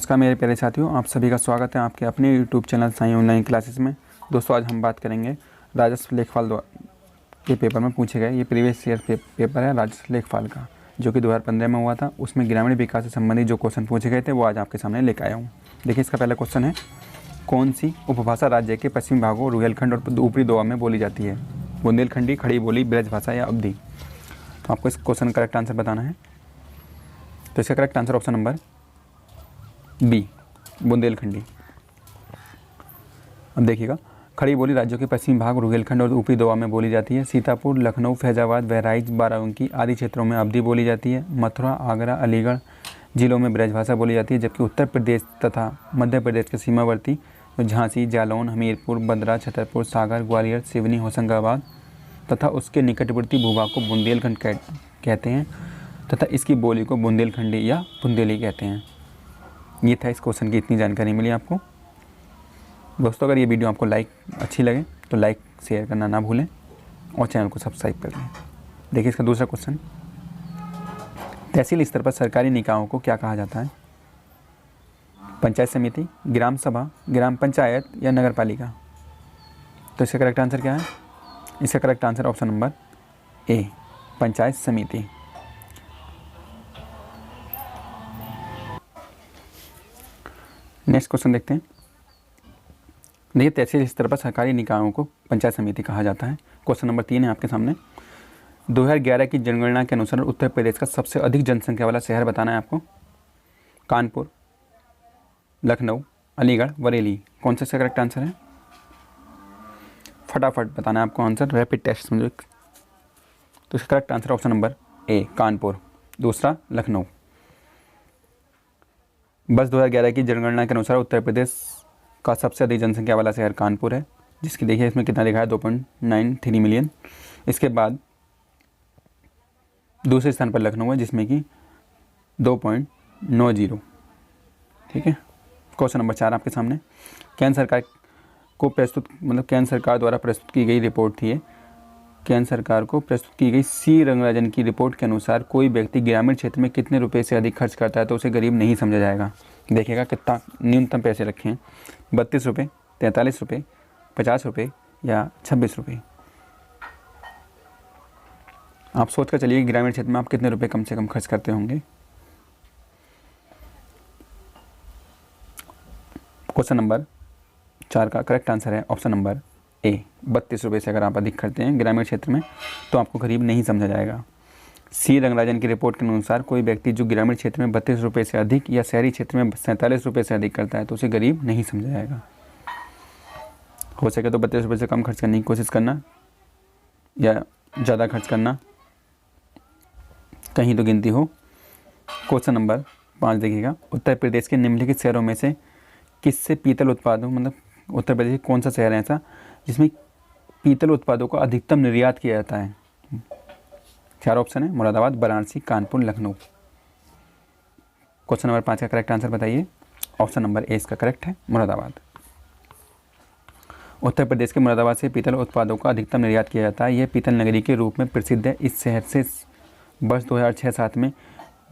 नमस्कार मेरे प्यारे साथियों, आप सभी का स्वागत है आपके अपने YouTube channel Sai online classes में। दोस्तों, आज हम बात करेंगे राजस्व लेखपाल के पेपर में पूछे गए ये प्रीवियस ईयर पेपर है राजस्व लेखपाल का, जो कि 2015 में हुआ था। उसमें ग्रामीण विकास से संबंधित जो क्वेश्चन पूछे गए थे वो आज आपके सामने लेकर आया हूँ। देखिए, इसका पहला क्वेश्चन है, कौन सी उपभाषा राज्य के पश्चिमी भागों रुहेलखंड और ऊपरी दोआ में बोली जाती है? बुंदेलखंडी, खड़ी बोली, ब्रजभाषा या अवधी? तो आपको इस क्वेश्चन का करेक्ट आंसर बताना है। तो इसका correct answer option number B, Bundelkhandi. अब देखिएगा, खड़ी बोली राज्यों के पश्चिमी भाग रुहेलखंड और ऊपरी दोआ में बोली जाती है। सीतापुर, लखनऊ, फैजाबाद, बहराइच, बाराबंकी आदि क्षेत्रों में अवधी बोली जाती है। मथुरा, आगरा, अलीगढ़ जिलों में ब्रजभाषा बोली जाती है। जबकि उत्तर प्रदेश तथा मध्य प्रदेश के सीमावर्ती झांसी, जालौन, हमीरपुर, बंदरा, छतरपुर, सागर, ग्वालियर, सिवनी, होशंगाबाद तथा उसके निकटवर्ती भूभाग को बुंदेलखंड कहते हैं तथा इसकी बोली को बुंदेलखंडी या बुंदेली कहते हैं। ये था इस क्वेश्चन की इतनी जानकारी मिली आपको। दोस्तों, अगर ये वीडियो आपको अच्छी लगे तो लाइक शेयर करना ना भूलें और चैनल को सब्सक्राइब कर लें। देखिए, इसका दूसरा क्वेश्चन, तहसील स्तर पर सरकारी निकायों को क्या कहा जाता है? पंचायत समिति, ग्राम सभा, ग्राम पंचायत या नगर पालिका? तो इसका करेक्ट आंसर क्या है? इसका correct answer option number A, panchayat samiti. Next question देखते हैं। देखिए, तहसील स्तर पर सरकारी निकायों को पंचायत समिति कहा जाता है। क्वेश्चन नंबर 3 है आपके सामने। 2011 की जनगणना के अनुसार उत्तर प्रदेश का सबसे अधिक जनसंख्या वाला शहर बताना है आपको। कानपुर, लखनऊ, अलीगढ़, बरेली, कौन सा इसका करेक्ट आंसर है? फटाफट बताना है आपको आंसर, रैपिड टेस्ट समझो। तो इसका करेक्ट आंसर ऑप्शन नंबर ए, कानपुर। दूसरा, लखनऊ। बस 2011 की जनगणना के अनुसार उत्तर प्रदेश का सबसे अधिक जनसंख्या वाला शहर कानपुर है, जिसकी देखिए इसमें कितना लिखा है, 2.93 मिलियन। इसके बाद दूसरे स्थान पर लखनऊ है, जिसमें कि 2.90। ठीक है। क्वेश्चन नंबर 4 आपके सामने। केंद्र सरकार द्वारा प्रस्तुत की गई रिपोर्ट थी ये। केंद्र सरकार को प्रस्तुत की गई सी रंगराजन की रिपोर्ट के अनुसार कोई व्यक्ति ग्रामीण क्षेत्र में कितने रुपए से अधिक खर्च करता है तो उसे गरीब नहीं समझा जाएगा। देखिएगा कितना न्यूनतम पैसे रखे हैं, 32 रुपये, 43 रुपये, 50 रुपये या 26 रुपये। आप सोच कर चलिए ग्रामीण क्षेत्र में आप कितने रुपए कम से कम खर्च करते होंगे। क्वेश्चन नंबर 4 का करेक्ट आंसर है ऑप्शन नंबर ए, 32 रुपये से अगर आप अधिक करते हैं ग्रामीण क्षेत्र में तो आपको गरीब नहीं समझा जाएगा। सी रंगराजन की रिपोर्ट के अनुसार कोई व्यक्ति जो ग्रामीण क्षेत्र में 32 रुपये से अधिक या शहरी क्षेत्र में 47 रुपये से अधिक करता है तो उसे गरीब नहीं समझा जाएगा। हो सके तो 32 रुपये से कम खर्च करने की कोशिश करना या ज़्यादा खर्च करना, कहीं तो गिनती हो। क्वेश्चन नंबर 5 देखिएगा, उत्तर प्रदेश के निम्नलिखित शहरों में से किससे पीतल उत्पादों, मतलब उत्तर प्रदेश कौन सा शहर है ऐसा जिसमें पीतल उत्पादों का अधिकतम निर्यात किया जाता है? 4 ऑप्शन है, मुरादाबाद, वाराणसी, कानपुर, लखनऊ। क्वेश्चन नंबर 5 का करेक्ट आंसर बताइए। ऑप्शन नंबर ए इसका करेक्ट है, मुरादाबाद। उत्तर प्रदेश के मुरादाबाद से पीतल उत्पादों का अधिकतम निर्यात किया जाता है। यह पीतल नगरी के रूप में प्रसिद्ध है। इस शहर से वर्ष 2006-07 में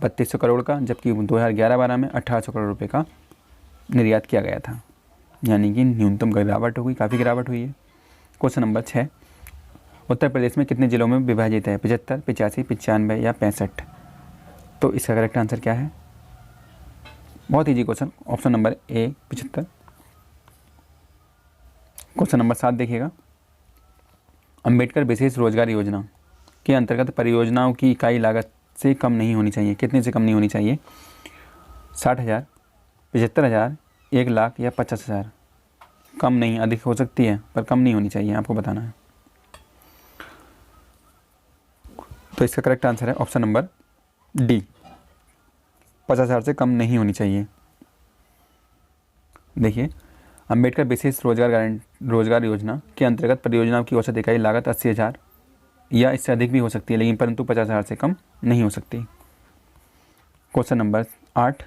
3200 करोड़ का, जबकि 2011-12 में 1800 करोड़ रुपये का निर्यात किया गया था। यानी कि न्यूनतम गिरावट हुई, काफ़ी गिरावट हुई है। क्वेश्चन नंबर 6, उत्तर प्रदेश में कितने जिलों में विभाजित है? 75, 85, 95 या 65? तो इसका करेक्ट आंसर क्या है? बहुत ईजी क्वेश्चन, ऑप्शन नंबर ए, 75। क्वेश्चन नंबर 7 देखिएगा, अंबेडकर विशेष रोजगार योजना के अंतर्गत परियोजनाओं की इकाई लागत से कम नहीं होनी चाहिए। कितने से कम नहीं होनी चाहिए? 60,000, 75,000, 1 लाख या 50,000? कम नहीं, अधिक हो सकती है पर कम नहीं होनी चाहिए, आपको बताना है। तो इसका करेक्ट आंसर है ऑप्शन नंबर डी, 50,000 से कम नहीं होनी चाहिए। देखिए, अंबेडकर विशेष रोजगार योजना के अंतर्गत परियोजनाओं की औसत इकाई लागत 80,000 या इससे अधिक भी हो सकती है, लेकिन परंतु 50,000 से कम नहीं हो सकती। क्वेश्चन नंबर 8,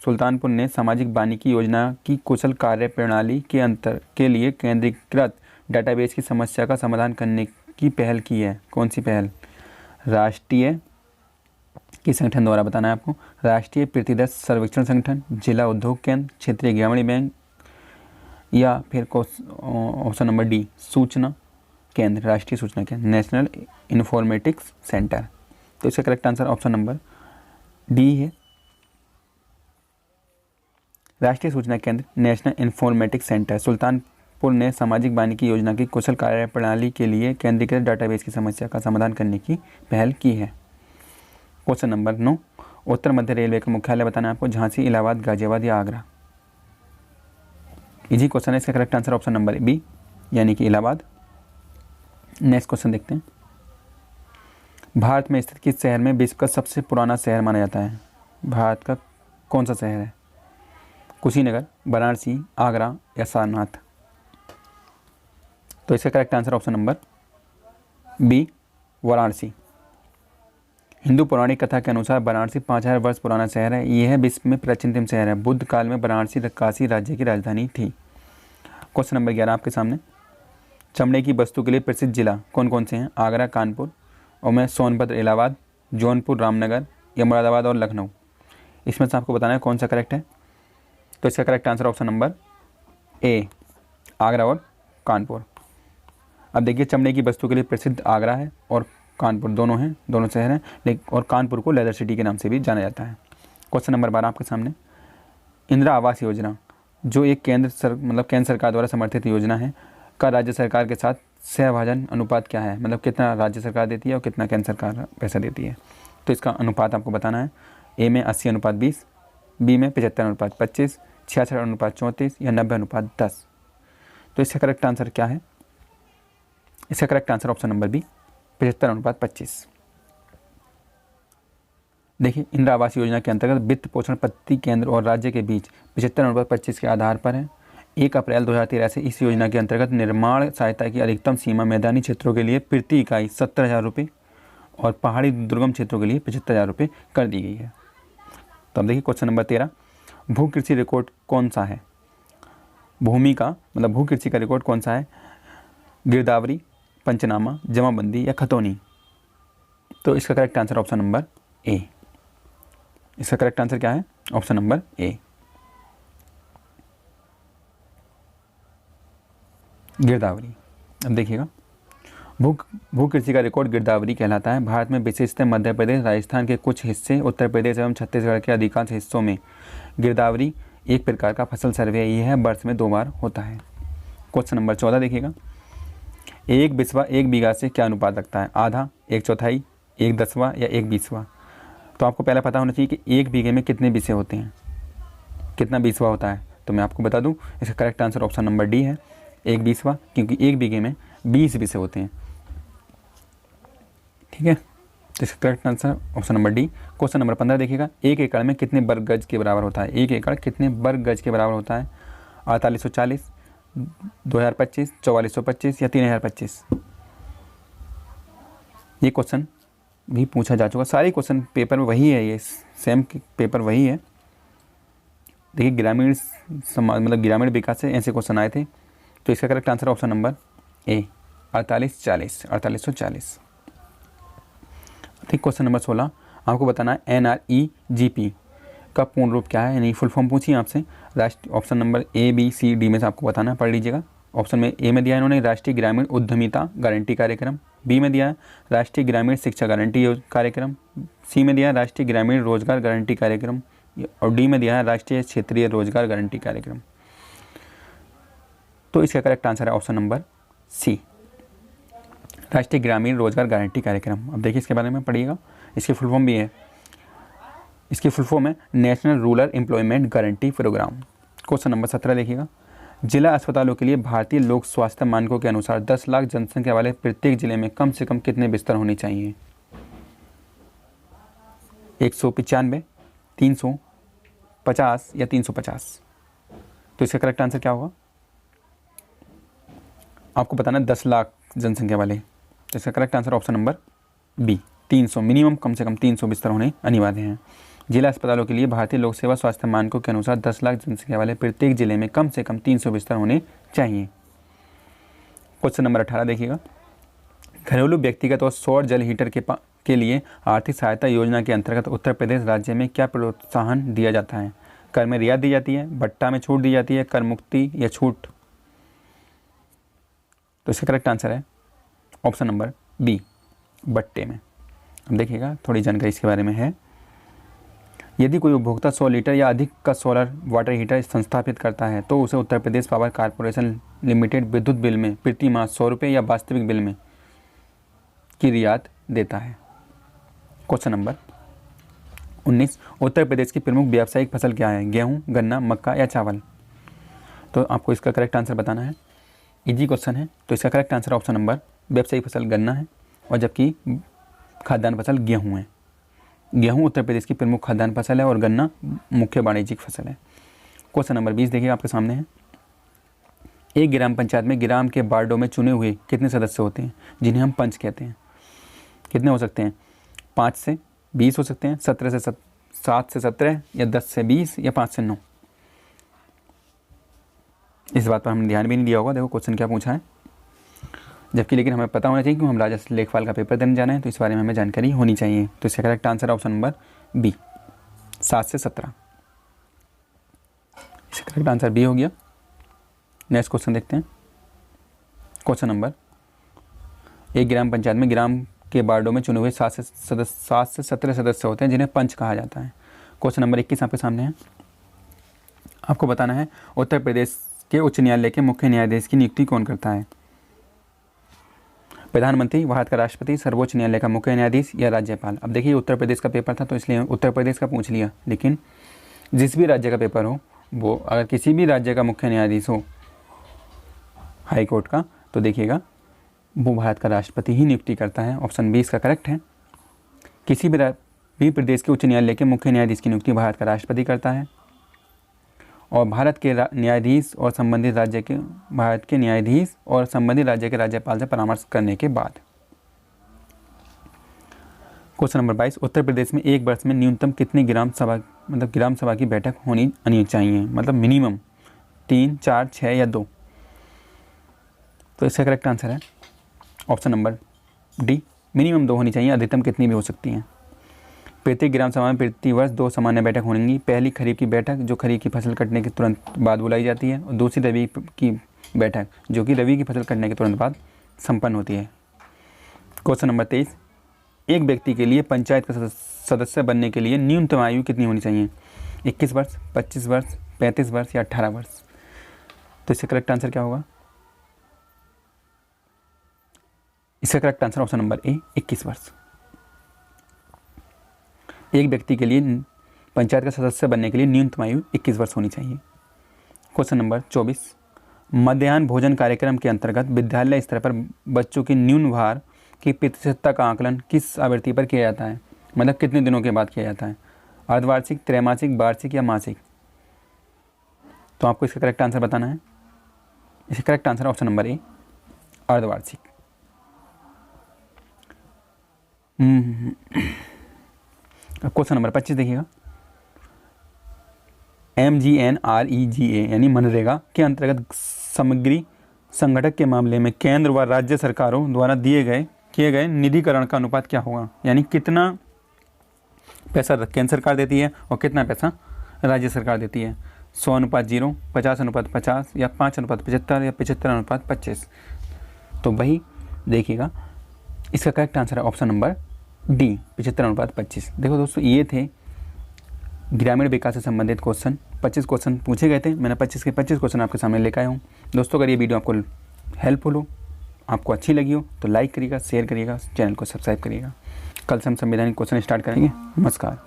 सुल्तानपुर ने सामाजिक वानिकी योजना की कुशल कार्य प्रणाली के लिए केंद्रीकृत डेटाबेस की समस्या का समाधान करने की पहल की है। कौन सी पहल? राष्ट्रीय किस संगठन द्वारा बताना है आपको? राष्ट्रीय प्रतिदत्त सर्वेक्षण संगठन, जिला उद्योग केंद्र, क्षेत्रीय ग्रामीण बैंक, या फिर ऑप्शन नंबर डी सूचना केंद्र, राष्ट्रीय सूचना केंद्र, नेशनल इन्फॉर्मेटिक्स सेंटर। तो इसका correct answer option number D है, राष्ट्रीय सूचना केंद्र, नेशनल इन्फॉर्मेटिक्स सेंटर। सुल्तानपुर ने सामाजिक वानिकी योजना की कुशल कार्यप्रणाली के लिए केंद्रीकृत डाटाबेस की समस्या का समाधान करने की पहल की है। क्वेश्चन नंबर 9, उत्तर मध्य रेलवे का मुख्यालय बताना है आपको? झांसी, इलाहाबाद, गाजियाबाद या आगरा। इजी क्वेश्चन है, इसका correct answer option number B यानी कि इलाहाबाद। नेक्स्ट क्वेश्चन देखते हैं। भारत में स्थित किस शहर में विश्व का सबसे पुराना शहर माना जाता है? भारत का कौन सा शहर है? कुशीनगर, वाराणसी, आगरा या सारनाथ। तो इसका correct answer option number B Varanasi. Hindu पौराणिक कथा के अनुसार वाराणसी 5000 वर्ष पुराना शहर है। यह विश्व में प्राचीनतम शहर है। बुद्ध काल में वाराणसी काशी राज्य की राजधानी थी। क्वेश्चन नंबर 11 आपके सामने। चमड़े की वस्तु के लिए प्रसिद्ध जिला कौन कौन से हैं? आगरा, कानपुर और में सोनभद्र, इलाहाबाद, जौनपुर, रामनगर या मुरादाबाद और लखनऊ। इसमें से आपको बताना है कौन सा करेक्ट है। तो इसका करेक्ट आंसर ऑप्शन नंबर ए आगरा और कानपुर। अब देखिए, चमड़े की वस्तु के लिए प्रसिद्ध आगरा है और कानपुर, दोनों हैं, दोनों शहर हैं, लेकिन और कानपुर को लेदर सिटी के नाम से भी जाना जाता है। क्वेश्चन नंबर 12 आपके सामने। इंदिरा आवास योजना जो एक केंद्र सरकार द्वारा समर्थित योजना है का राज्य सरकार के साथ सहभाजन अनुपात क्या है? मतलब कितना राज्य सरकार देती है और कितना केंद्र सरकार पैसा देती है। तो इसका अनुपात आपको बताना है। ए में 80:20, बी में 75:25, 66:34 या 90:10। तो इसका करेक्ट आंसर क्या है? इसका correct answer option number B 75:25। देखिए, इंदिरा आवास योजना के अंतर्गत वित्त पोषण प्रति केंद्र और राज्य के बीच 75:25 के आधार पर है। 1 अप्रैल 2013 से इस योजना के अंतर्गत निर्माण सहायता की अधिकतम सीमा मैदानी क्षेत्रों के लिए प्रति इकाई 70,000 रुपये और पहाड़ी दुर्गम क्षेत्रों के लिए 75,000 रुपये कर दी गई है। तो अब देखिए क्वेश्चन नंबर 13। भू कृषि रिकॉर्ड कौन सा है? भूमि का भू कृषि का रिकॉर्ड कौन सा है? गिरदावरी, पंचनामा, जमाबंदी या खतौनी। तो इसका करेक्ट आंसर ऑप्शन नंबर ए। इसका करेक्ट आंसर क्या है? ऑप्शन नंबर ए गिरदावरी। अब देखिएगा, भू कृषि का रिकॉर्ड गिरदावरी कहलाता है। भारत में विशेषतः मध्य प्रदेश, राजस्थान के कुछ हिस्से, उत्तर प्रदेश एवं छत्तीसगढ़ के अधिकांश हिस्सों में गिरदावरी एक प्रकार का फसल सर्वे यह वर्ष में 2 बार होता है। क्वेश्चन नंबर 14 देखिएगा। एक बिस्वा 1 बीघा से क्या अनुपात रखता है? आधा, 1/4, 1/10 या 1/20। तो आपको पहले पता होना चाहिए कि 1 बीघे में कितने बिस्वे होते हैं, कितना बिस्वा होता है। तो मैं आपको बता दूं, इसका correct answer option number D है 1/20, क्योंकि 1 बीघे में 20 बिस्वे होते हैं। ठीक है, तो इसका correct answer option number D. Question number 15 देखिएगा। 1 एकड़ में कितने वर्ग गज के बराबर होता है? 1 एकड़ कितने वर्ग गज के बराबर होता है? 4840, 2025, 4425 या 3025। ये क्वेश्चन भी पूछा जा चुका, सारे क्वेश्चन पेपर में वही है, ये सेम पेपर वही है। देखिए, ग्रामीण समाज ग्रामीण विकास से ऐसे क्वेश्चन आए थे। तो इसका करेक्ट आंसर ऑप्शन नंबर ए 4840। ठीक, क्वेश्चन नंबर 16 आपको बताना है NREGP का पूर्ण रूप क्या है, यानी फुल फॉर्म पूछिए आपसे। राष्ट्रीय option number A B C D में से आपको बताना है, पढ़ लीजिएगा। ऑप्शन में ए में दिया है इन्होंने राष्ट्रीय ग्रामीण उद्यमिता गारंटी कार्यक्रम, बी में दिया है राष्ट्रीय ग्रामीण शिक्षा गारंटी कार्यक्रम, सी में दिया है राष्ट्रीय ग्रामीण रोजगार गारंटी कार्यक्रम और डी में दिया है राष्ट्रीय क्षेत्रीय रोजगार गारंटी कार्यक्रम। तो इसका करेक्ट आंसर है ऑप्शन नंबर सी राष्ट्रीय ग्रामीण रोजगार गारंटी कार्यक्रम। अब देखिए इसके बारे में पढ़िएगा, इसकी फुल फॉर्म भी है, इसकी फुल फॉर्म है national rural employment guarantee programme. Question number 17 देखिएगा। जिला अस्पतालों के लिए भारतीय लोक स्वास्थ्य मानकों के अनुसार 10 लाख जनसंख्या वाले प्रत्येक जिले में कम से कम कितने बिस्तर होने चाहिए? 195, 350 या 350। तो इसका करेक्ट आंसर क्या होगा? आपको बताना है 10 लाख जनसंख्या वाले। तो इसका correct answer option number B 300, minimum कम से कम 300 बिस्तर होने अनिवार्य हैं। जिला अस्पतालों के लिए भारतीय लोक सेवा स्वास्थ्य मानकों के अनुसार 10 लाख जनसंख्या वाले प्रत्येक जिले में कम से कम 300 बिस्तर होने चाहिए। क्वेश्चन नंबर 18 देखिएगा। घरेलू व्यक्तिगत और सौर जल हीटर के लिए आर्थिक सहायता योजना के अंतर्गत उत्तर प्रदेश राज्य में क्या प्रोत्साहन दिया जाता है? कर में रियायत दी जाती है, भट्टा में छूट दी जाती है, कर मुक्ति या छूट? तो इसका करेक्ट आंसर है ऑप्शन नंबर बी, भट्टे में। अब देखिएगा थोड़ी जानकारी इसके बारे में है। यदि कोई उपभोक्ता 100 लीटर या अधिक का सोलर वाटर हीटर संस्थापित करता है तो उसे Uttar Pradesh power corporation limited विद्युत बिल में प्रति माह 100 रुपये या वास्तविक बिल में की रियायत देता है। क्वेश्चन नंबर 19, उत्तर प्रदेश की प्रमुख व्यावसायिक फसल क्या है? गेहूं, गन्ना, मक्का या चावल? तो आपको इसका करेक्ट आंसर बताना है। इजी क्वेश्चन है। तो इसका करेक्ट आंसर ऑप्शन नंबर, व्यावसायिक फसल गन्ना है और जबकि खाद्यान्न फसल गेहूं है। गेहूं उत्तर प्रदेश की प्रमुख खाद्यान्न फसल है और गन्ना मुख्य वाणिज्यिक फसल है। क्वेश्चन नंबर 20 देखिए आपके सामने है। एक ग्राम पंचायत में ग्राम के वार्डों में चुने हुए कितने सदस्य होते हैं, जिन्हें हम पंच कहते हैं? कितने हो सकते हैं? 5 से 20 हो सकते हैं, 7 से 17 या 10 से 20 या 5 से 9। इस बात पर हमने ध्यान भी नहीं दिया होगा। देखो क्वेश्चन क्या पूछा है, जबकि लेकिन हमें पता होना चाहिए कि हम राजस्व लेखपाल का पेपर देने जाना है, तो इस बारे में हमें जानकारी होनी चाहिए। तो इसका correct answer option number B, 7 से 17। इसका करेक्ट आंसर बी हो गया। नेक्स्ट क्वेश्चन देखते हैं। क्वेश्चन नंबर, एक ग्राम पंचायत में ग्राम के वार्डों में चुने हुए 7 से 17 सदस्य होते हैं, जिन्हें पंच कहा जाता है। क्वेश्चन नंबर 21 आपके सामने है। आपको बताना है उत्तर प्रदेश के उच्च न्यायालय के मुख्य न्यायाधीश की नियुक्ति कौन करता है? प्रधानमंत्री, भारत का राष्ट्रपति, सर्वोच्च न्यायालय का मुख्य न्यायाधीश या राज्यपाल? अब देखिए उत्तर प्रदेश का पेपर था तो इसलिए उत्तर प्रदेश का पूछ लिया, लेकिन जिस भी राज्य का पेपर हो वो अगर किसी भी राज्य का मुख्य न्यायाधीश हो हाई कोर्ट का, तो देखिएगा वो भारत का राष्ट्रपति ही नियुक्ति करता है। ऑप्शन 20 का करेक्ट है। किसी भी प्रदेश के उच्च न्यायालय के मुख्य न्यायाधीश की नियुक्ति भारत का राष्ट्रपति करता है और भारत के न्यायाधीश और संबंधित राज्य के राज्यपाल से परामर्श करने के बाद। क्वेश्चन नंबर 22, उत्तर प्रदेश में एक वर्ष में न्यूनतम कितनी ग्राम सभा की बैठक होनी चाहिए? मतलब मिनिमम 3, 4, 6 या 2? तो इसका करेक्ट आंसर है ऑप्शन नंबर डी, मिनिमम 2 होनी चाहिए, अधिकतम कितनी भी हो सकती हैं। प्रत्येक ग्राम सभा में प्रति वर्ष 2 सामान्य बैठक होंगी। पहली खरीफ की बैठक जो खरीफ की फसल कटने के तुरंत बाद बुलाई जाती है और दूसरी रबी की बैठक जो कि रबी की फसल कटने के तुरंत बाद संपन्न होती है। क्वेश्चन नंबर 23, एक व्यक्ति के लिए पंचायत का सदस्य बनने के लिए न्यूनतम आयु कितनी होनी चाहिए? 21 वर्ष, 25 वर्ष, 35 वर्ष या 18 वर्ष? तो इसका करेक्ट आंसर क्या होगा? इसका करेक्ट आंसर ऑप्शन नंबर ए, 21 वर्ष। एक व्यक्ति के लिए पंचायत का सदस्य बनने के लिए न्यूनतम आयु 21 वर्ष होनी चाहिए। क्वेश्चन नंबर 24, मध्याह्न भोजन कार्यक्रम के अंतर्गत विद्यालय स्तर पर बच्चों की न्यून भार की प्रतिशतता का आकलन किस आवृत्ति पर किया जाता है? मतलब कितने दिनों के बाद किया जाता है? अर्धवार्षिक, त्रैमासिक, वार्षिक या मासिक? तो आपको इसका करेक्ट आंसर बताना है। इसका correct answer option number A, अर्धवार्षिक। क्वेश्चन नंबर 25 देखिएगा। MGNREGA यानी मनरेगा के अंतर्गत सामग्री संगठक के मामले में केंद्र व राज्य सरकारों द्वारा किए गए निधिकरण का अनुपात क्या होगा? यानी कितना पैसा केंद्र सरकार देती है और कितना पैसा राज्य सरकार देती है? 100:0, 50:50 या 5:75 या 75:25? तो वही देखिएगा। इसका करेक्ट आंसर है ऑप्शन नंबर डी, 75:25। देखो दोस्तों, ये थे ग्रामीण विकास से संबंधित क्वेश्चन। 25 क्वेश्चन पूछे गए थे, मैंने 25 के 25 क्वेश्चन आपके सामने लेकर आया हूँ। दोस्तों अगर ये वीडियो आपको हेल्पफुल हो, आपको अच्छी लगी हो तो लाइक करिएगा, शेयर करिएगा, चैनल को सब्सक्राइब करिएगा। कल से हम संवैधानिक क्वेश्चन स्टार्ट करेंगे। नमस्कार।